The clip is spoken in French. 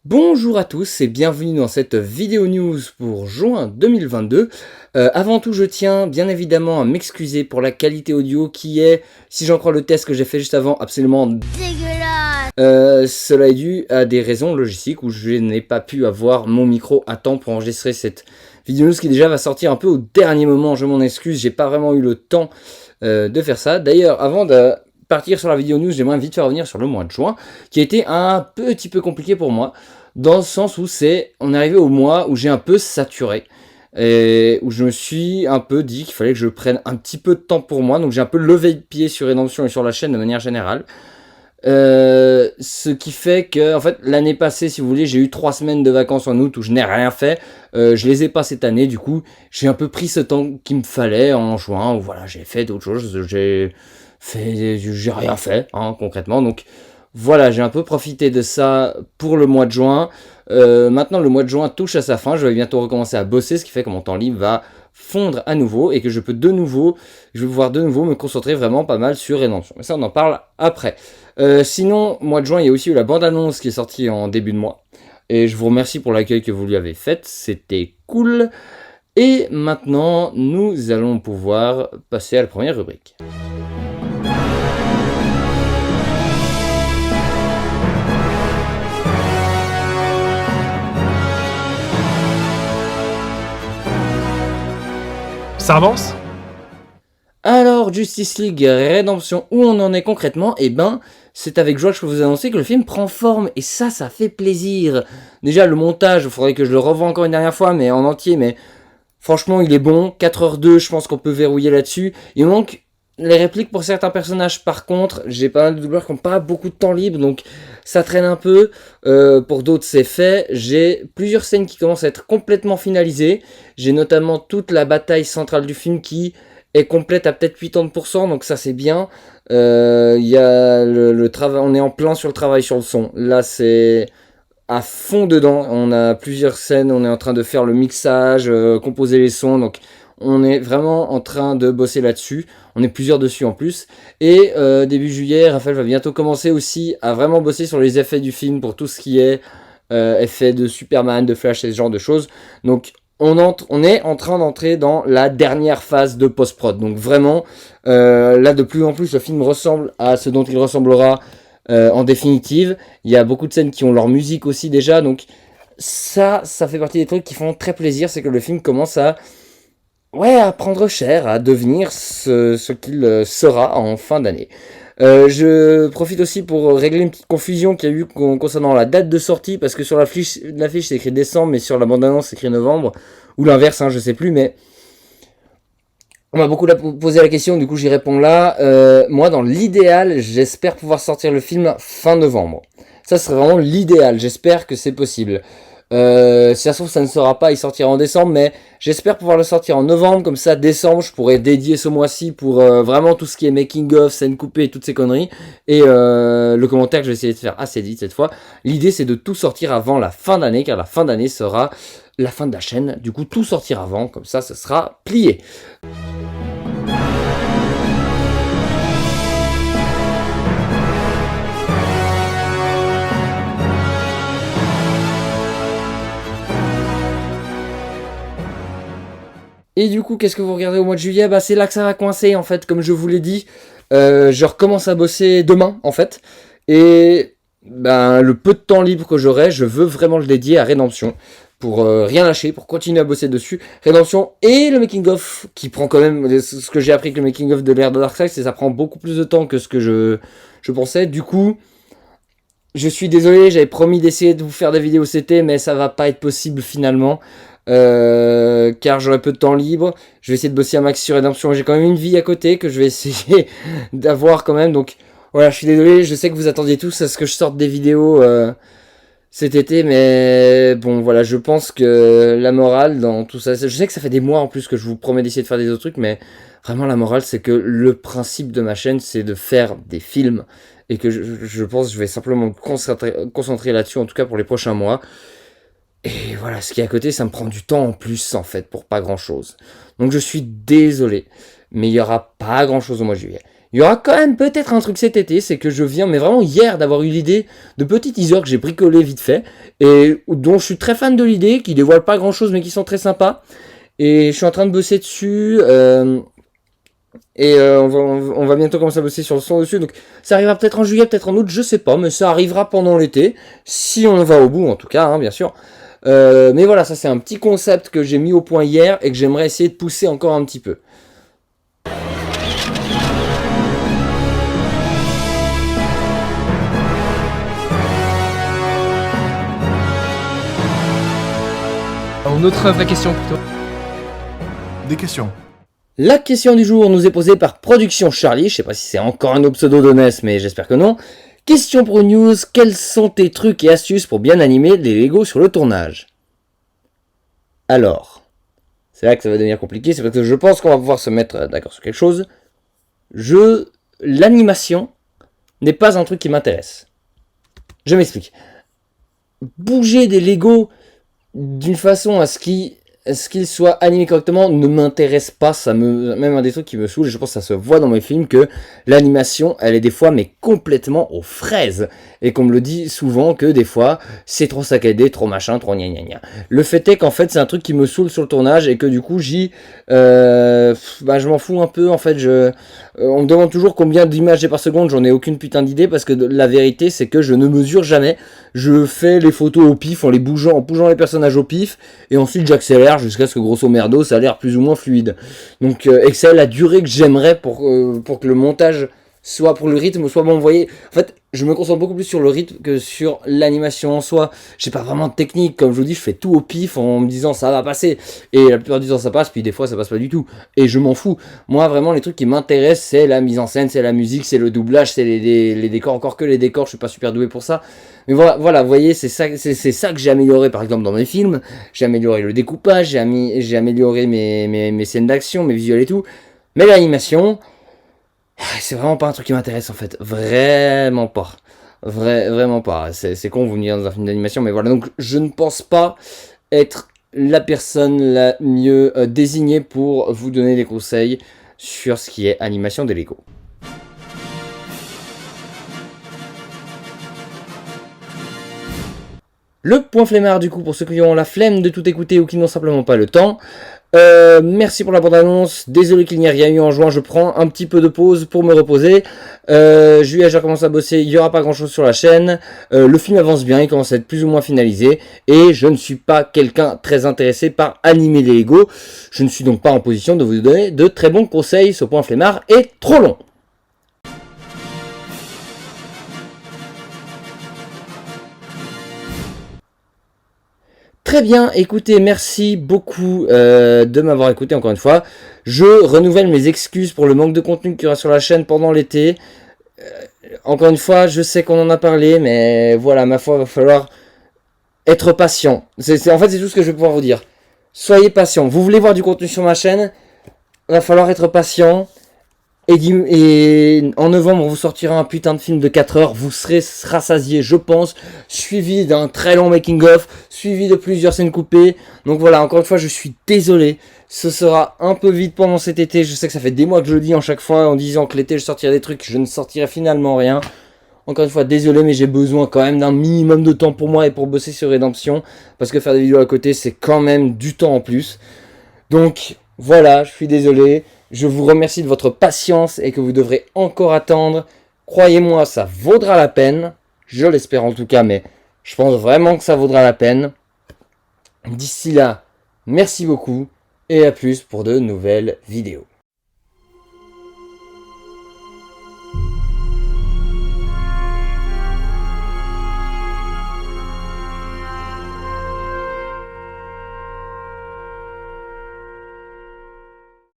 Bonjour à tous et bienvenue dans cette vidéo news pour juin 2022. Avant tout, je tiens bien évidemment à m'excuser pour la qualité audio qui est, si j'en crois le test que j'ai fait juste avant, absolument Dégueulasse. cela est dû à des raisons logistiques où je n'ai pas pu avoir mon micro à temps pour enregistrer cette vidéo news qui déjà va sortir un peu au dernier moment. Je m'en excuse, j'ai pas vraiment eu le temps de faire ça. D'ailleurs, avant de partir sur la vidéo news, j'aimerais vite faire revenir sur le mois de juin, qui a été un petit peu compliqué pour moi, dans le sens où on est arrivé au mois où j'ai un peu saturé, et où je me suis un peu dit qu'il fallait que je prenne un petit peu de temps pour moi, donc j'ai un peu levé le pied sur Redemption et sur la chaîne de manière générale. Ce qui fait que, en fait, l'année passée, si vous voulez, j'ai eu 3 semaines de vacances en août où je n'ai rien fait. Je les ai pas cette année, du coup, j'ai un peu pris ce temps qu'il me fallait en juin, où voilà, j'ai fait d'autres choses, j'ai rien fait, hein, concrètement. Donc voilà, j'ai un peu profité de ça pour le mois de juin. Maintenant, le mois de juin touche à sa fin, je vais bientôt recommencer à bosser, ce qui fait que mon temps libre va fondre à nouveau et que je vais pouvoir de nouveau me concentrer vraiment pas mal sur Redemption. Mais ça, on en parle après. Sinon, mois de juin, il y a aussi eu la bande-annonce qui est sortie en début de mois. Et je vous remercie pour l'accueil que vous lui avez fait, c'était cool. Et maintenant, nous allons pouvoir passer à la première rubrique. Ça avance? Alors, Justice League Redemption, où on en est concrètement? Eh ben, c'est avec joie que je peux vous annoncer que le film prend forme, et ça fait plaisir. Déjà, le montage, il faudrait que je le revoie encore une dernière fois, mais en entier, mais franchement, il est bon. 4h02, je pense qu'on peut verrouiller là-dessus. Il manque les répliques pour certains personnages, par contre, j'ai pas mal de doubleurs qui n'ont pas beaucoup de temps libre, donc ça traîne un peu. Pour d'autres, c'est fait. J'ai plusieurs scènes qui commencent à être complètement finalisées. J'ai notamment toute la bataille centrale du film qui est complète à peut-être 80%, donc ça c'est bien. Il y a le travail, on est en plein sur le travail sur le son. Là, c'est à fond dedans. On a plusieurs scènes, on est en train de faire le mixage, composer les sons, donc on est vraiment en train de bosser là-dessus. On est plusieurs dessus en plus. Et début juillet, Raphaël va bientôt commencer aussi à vraiment bosser sur les effets du film pour tout ce qui est effets de Superman, de Flash et ce genre de choses. Donc on est en train d'entrer dans la dernière phase de post-prod. Donc vraiment, là de plus en plus, le film ressemble à ce dont il ressemblera en définitive. Il y a beaucoup de scènes qui ont leur musique aussi déjà. Donc ça fait partie des trucs qui font très plaisir. C'est que le film commence à prendre cher, à devenir ce qu'il sera en fin d'année. Je profite aussi pour régler une petite confusion qu'il y a eu concernant la date de sortie, parce que sur l'affiche c'est écrit décembre, mais sur la bande-annonce c'est écrit novembre, ou l'inverse, hein, je sais plus, mais on m'a beaucoup posé la question, du coup j'y réponds là. Moi, dans l'idéal, j'espère pouvoir sortir le film fin novembre. Ça serait vraiment l'idéal, j'espère que c'est possible. Si ça se trouve, ça ne sera pas, il sortira en décembre, mais j'espère pouvoir le sortir en novembre, comme ça, décembre, je pourrais dédier ce mois-ci pour vraiment tout ce qui est making-of, scène coupée, toutes ces conneries. Et le commentaire que je vais essayer de faire assez vite cette fois. L'idée, c'est de tout sortir avant la fin d'année, car la fin d'année sera la fin de la chaîne. Du coup, tout sortir avant, comme ça sera plié. Et du coup, qu'est-ce que vous regardez au mois de juillet? Bah, c'est là que ça va coincer, en fait, comme je vous l'ai dit. Je recommence à bosser demain, en fait. Et ben, le peu de temps libre que j'aurai, je veux vraiment le dédier à Redemption. Pour rien lâcher, pour continuer à bosser dessus. Redemption et le making-of, qui prend quand même... Ce que j'ai appris avec le making-of de l'ère de Darkseid, c'est que ça prend beaucoup plus de temps que ce que je pensais. Du coup, je suis désolé, j'avais promis d'essayer de vous faire des vidéos CT, mais ça va pas être possible finalement. Car j'aurai peu de temps libre. Je vais essayer de bosser un max sur Redemption. J'ai quand même une vie à côté que je vais essayer d'avoir quand même. Donc voilà, je suis désolé. Je sais que vous attendiez tous à ce que je sorte des vidéos cet été, mais bon voilà, je pense que la morale dans tout ça, je sais que ça fait des mois en plus que je vous promets d'essayer de faire des autres trucs, mais vraiment la morale c'est que le principe de ma chaîne c'est de faire des films et que je pense que je vais simplement me concentrer là-dessus, en tout cas pour les prochains mois. Et voilà, ce qui est à côté, ça me prend du temps en plus, en fait, pour pas grand-chose. Donc je suis désolé, mais il n'y aura pas grand-chose au mois de juillet. Il y aura quand même peut-être un truc cet été, c'est que je viens, mais vraiment hier, d'avoir eu l'idée de petits teasers que j'ai bricolé vite fait, et dont je suis très fan de l'idée, qui dévoilent pas grand-chose, mais qui sont très sympas. Et je suis en train de bosser dessus, on va bientôt commencer à bosser sur le son dessus. Donc ça arrivera peut-être en juillet, peut-être en août, je sais pas, mais ça arrivera pendant l'été, si on va au bout en tout cas, hein, bien sûr. Mais voilà, ça c'est un petit concept que j'ai mis au point hier et que j'aimerais essayer de pousser encore un petit peu. Une autre vraie question plutôt. Des questions. La question du jour nous est posée par Production Charlie, je sais pas si c'est encore un autre pseudo de NES, mais j'espère que non. Question pour news, quels sont tes trucs et astuces pour bien animer les Lego sur le tournage? Alors, c'est là que ça va devenir compliqué, c'est parce que je pense qu'on va pouvoir se mettre d'accord sur quelque chose. L'animation n'est pas un truc qui m'intéresse. Je m'explique. Bouger des Lego d'une façon à ce qu'ils soient animés correctement ne m'intéresse pas, même un des trucs qui me saoule, et je pense que ça se voit dans mes films, que l'animation, elle est des fois mais complètement aux fraises, et qu'on me le dit souvent que des fois, c'est trop saccadé, trop machin, trop gna gna gna. Le fait est qu'en fait, c'est un truc qui me saoule sur le tournage, et que du coup, je m'en fous un peu, en fait, on me demande toujours combien d'images j'ai par seconde, j'en ai aucune putain d'idée, parce que la vérité, c'est que je ne mesure jamais, je fais les photos au pif, en bougeant les personnages au pif, et ensuite j'accélère jusqu'à ce que grosso merdo ça a l'air plus ou moins fluide. Donc Excel, la durée que j'aimerais pour que le montage soit, pour le rythme soit bon. Vous voyez, en fait, je me concentre beaucoup plus sur le rythme que sur l'animation en soi. J'ai pas vraiment de technique, comme je vous dis, je fais tout au pif en me disant ça va passer, et la plupart du temps ça passe, puis des fois ça passe pas du tout, et je m'en fous. Moi vraiment les trucs qui m'intéressent, c'est la mise en scène, c'est la musique, c'est le doublage, c'est les décors, encore que les décors, je suis pas super doué pour ça. Mais voilà, vous voyez, c'est ça que j'ai amélioré par exemple dans mes films. J'ai amélioré le découpage, j'ai amélioré mes scènes d'action, mes visuels et tout. Mais l'animation, c'est vraiment pas un truc qui m'intéresse en fait. Vraiment pas. Vraiment pas. C'est con, vous me direz dans un film d'animation, mais voilà. Donc je ne pense pas être la personne la mieux désignée pour vous donner des conseils sur ce qui est animation des Lego. Le point flemmard du coup pour ceux qui ont la flemme de tout écouter ou qui n'ont simplement pas le temps. Merci pour la bande-annonce, désolé qu'il n'y ait rien eu en juin, je prends un petit peu de pause pour me reposer. Juillet j'ai commencé à bosser, il n'y aura pas grand chose sur la chaîne. Le film avance bien, il commence à être plus ou moins finalisé. Et je ne suis pas quelqu'un très intéressé par animer les Lego. Je ne suis donc pas en position de vous donner de très bons conseils, ce point flemmard est trop long. Très bien, écoutez, merci beaucoup de m'avoir écouté encore une fois. Je renouvelle mes excuses pour le manque de contenu qu'il y aura sur la chaîne pendant l'été. Encore une fois, je sais qu'on en a parlé, mais voilà, ma foi, il va falloir être patient. En fait, c'est tout ce que je vais pouvoir vous dire. Soyez patient. Vous voulez voir du contenu sur ma chaîne, il va falloir être patient. Et en novembre, on vous sortira un putain de film de 4 heures. Vous serez rassasié, je pense. Suivi d'un très long making-of. Suivi de plusieurs scènes coupées. Donc voilà, encore une fois, je suis désolé. Ce sera un peu vite pendant cet été. Je sais que ça fait des mois que je le dis en chaque fois en disant que l'été je sortirai des trucs. Je ne sortirai finalement rien. Encore une fois, désolé, mais j'ai besoin quand même d'un minimum de temps pour moi et pour bosser sur Redemption. Parce que faire des vidéos à côté, c'est quand même du temps en plus. Donc voilà, je suis désolé. Je vous remercie de votre patience et que vous devrez encore attendre. Croyez-moi, ça vaudra la peine. Je l'espère en tout cas, mais je pense vraiment que ça vaudra la peine. D'ici là, merci beaucoup et à plus pour de nouvelles vidéos.